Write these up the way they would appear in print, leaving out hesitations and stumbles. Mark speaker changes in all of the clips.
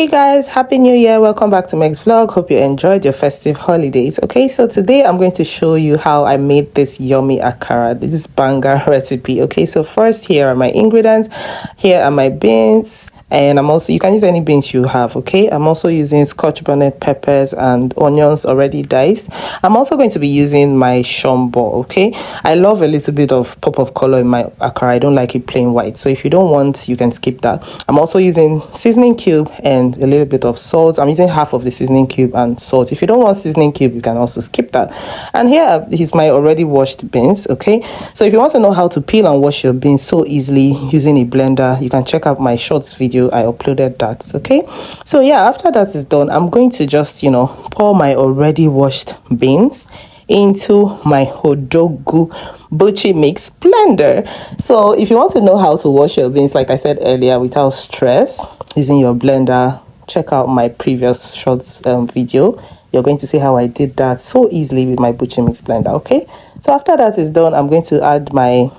Speaker 1: Hey guys, happy new year. Welcome back to MEC'S vlog. Hope you enjoyed your festive holidays. Okay, so today I'm going to show you how I made this yummy akara, this banger recipe. Okay, so first, here are my ingredients. Here are my beans, and you can use any beans you have. Okay, I'm also using Scotch bonnet peppers and onions already diced. I'm also going to be using my Shombo. Okay, I love a little bit of pop of color in my akara. I don't like it plain white, so if you don't want, you can skip that. I'm also using seasoning cube and a little bit of salt. I'm using half of the seasoning cube and salt. If you don't want seasoning cube, you can also skip that. And here is my already washed beans. Okay, so if you want to know how to peel and wash your beans so easily using a blender, you can check out my shorts video. I uploaded that. Okay, so yeah, after that is done, I'm going to just pour my already washed beans into my Hodogu Buchi mix blender. So if you want to know how to wash your beans, like I said earlier, without stress using your blender, check out my previous shorts video. You're going to see how I did that so easily with my Buchi mix blender. Okay, so after that is done, I'm going to add my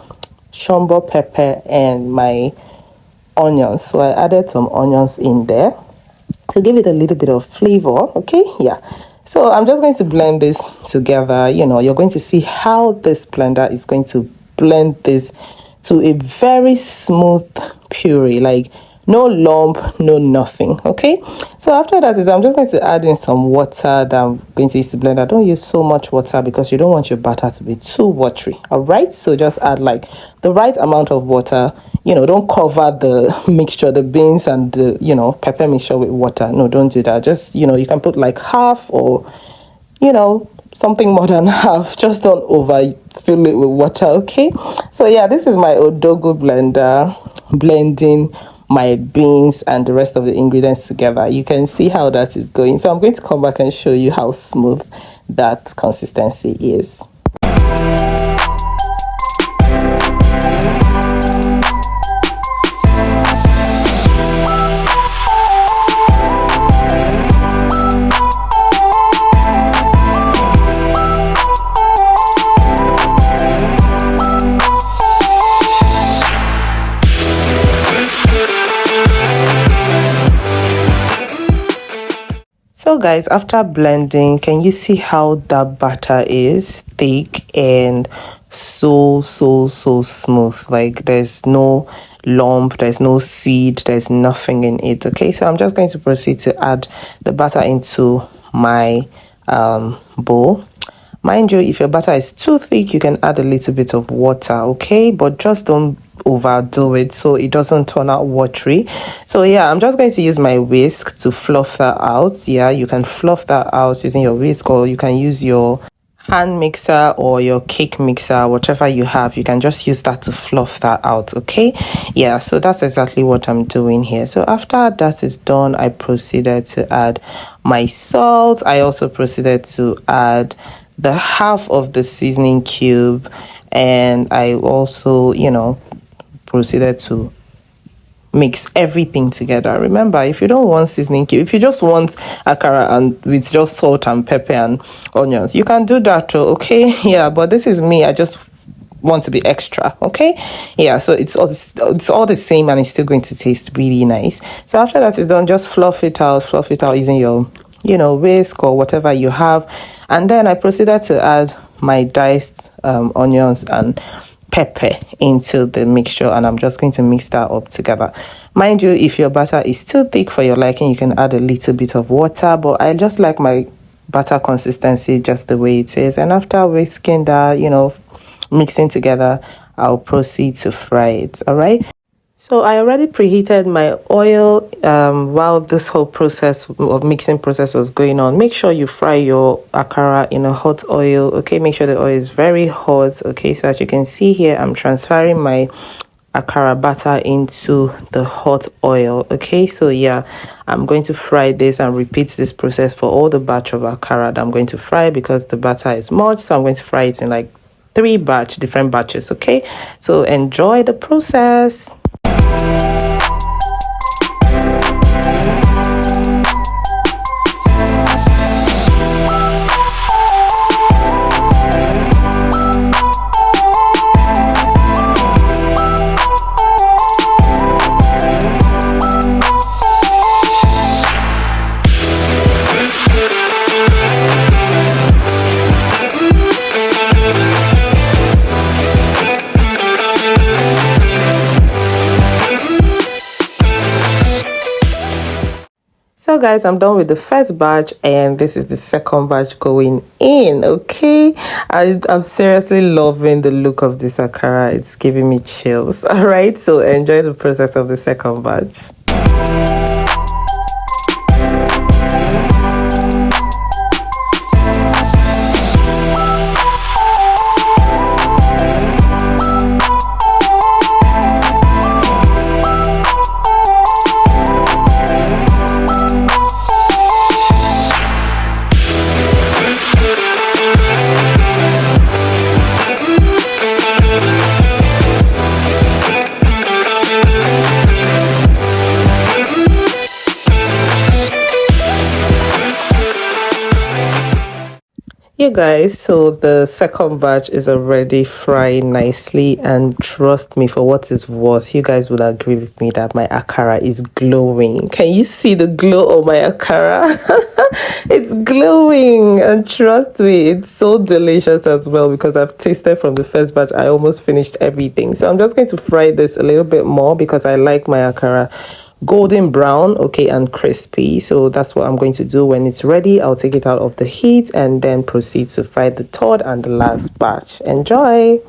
Speaker 1: Shombo pepper and my onions. So I added some onions in there to give it a little bit of flavor. Okay, yeah, so I'm just going to blend this together. You're going to see how this blender is going to blend this to a very smooth puree, like no lump, no nothing. Okay, so after that is I'm just going to add in some water that I'm going to use to blend. I don't use so much water because you don't want your batter to be too watery. All right, so just add like the right amount of water. Don't cover the mixture, the beans and the pepper mixture with water. No, don't do that. Just you can put like half or something more than half. Just don't overfill it with water. Okay, so yeah, this is my Odogo blender blending my beans and the rest of the ingredients together. You can see how that is going. So I'm going to come back and show you how smooth that consistency is. So guys, after blending, can you see how that batter is thick and so smooth? Like there's no lump, there's no seed, there's nothing in it. Okay, so I'm just going to proceed to add the batter into my bowl. Mind you, if your batter is too thick, you can add a little bit of water. Okay, but just don't overdo it so it doesn't turn out watery. So yeah, I'm just going to use my whisk to fluff that out. Yeah, you can fluff that out using your whisk, or you can use your hand mixer or your cake mixer, whatever you have. You can just use that to fluff that out. Okay, yeah, so that's exactly what I'm doing here. So after that is done, I proceeded to add my salt. I also proceeded to add the half of the seasoning cube, and I also proceeded to mix everything together. Remember, if you don't want seasoning cube, if you just want akara and with just salt and pepper and onions, you can do that too. Okay, yeah, but this is me. I just want to be extra. Okay, yeah, so it's all the same, and it's still going to taste really nice. So after that is done, just fluff it out using your whisk or whatever you have. And then I proceeded to add my diced onions and pepper into the mixture, and I'm just going to mix that up together. Mind you, if your batter is too thick for your liking, you can add a little bit of water, but I just like my batter consistency just the way it is. And after whisking that, mixing together, I'll proceed to fry it. All right, so I already preheated my oil while this whole process of mixing process was going on. Make sure you fry your akara in a hot oil. Okay, make sure the oil is very hot. Okay, so as you can see here, I'm transferring my akara batter into the hot oil. Okay, so yeah, I'm going to fry this and repeat this process for all the batch of akara that I'm going to fry, because the batter is much, so I'm going to fry it in like 3 different batches. Okay, so enjoy the process. guys, I'm done with the first batch and this is the second batch going in. Okay, I'm seriously loving the look of this Akara. It's giving me chills. All right, so enjoy the process of the second batch. You guys, so the second batch is already frying nicely, and trust me, for what it's worth, you guys will agree with me that my Akara is glowing. Can you see the glow of my Akara? It's glowing, and trust me, it's so delicious as well because I've tasted from the first batch. I almost finished everything, so I'm just going to fry this a little bit more because I like my Akara golden brown, okay, and crispy. So that's what I'm going to do. When it's ready, I'll take it out of the heat and then proceed to fry the third and the last batch. Enjoy.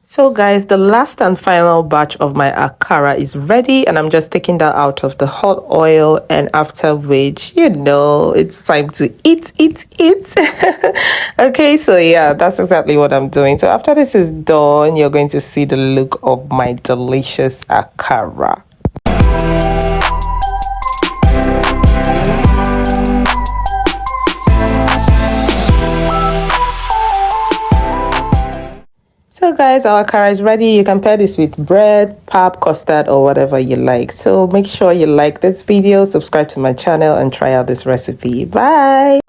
Speaker 1: So guys, the last and final batch of my Akara is ready, and I'm just taking that out of the hot oil, and after which, you know, it's time to eat. Okay, so yeah, that's exactly what I'm doing. So after this is done, you're going to see the look of my delicious Akara. So guys, our Akara is ready. You can pair this with bread, pap, custard, or whatever you like. So make sure you like this video, subscribe to my channel, and try out this recipe. Bye!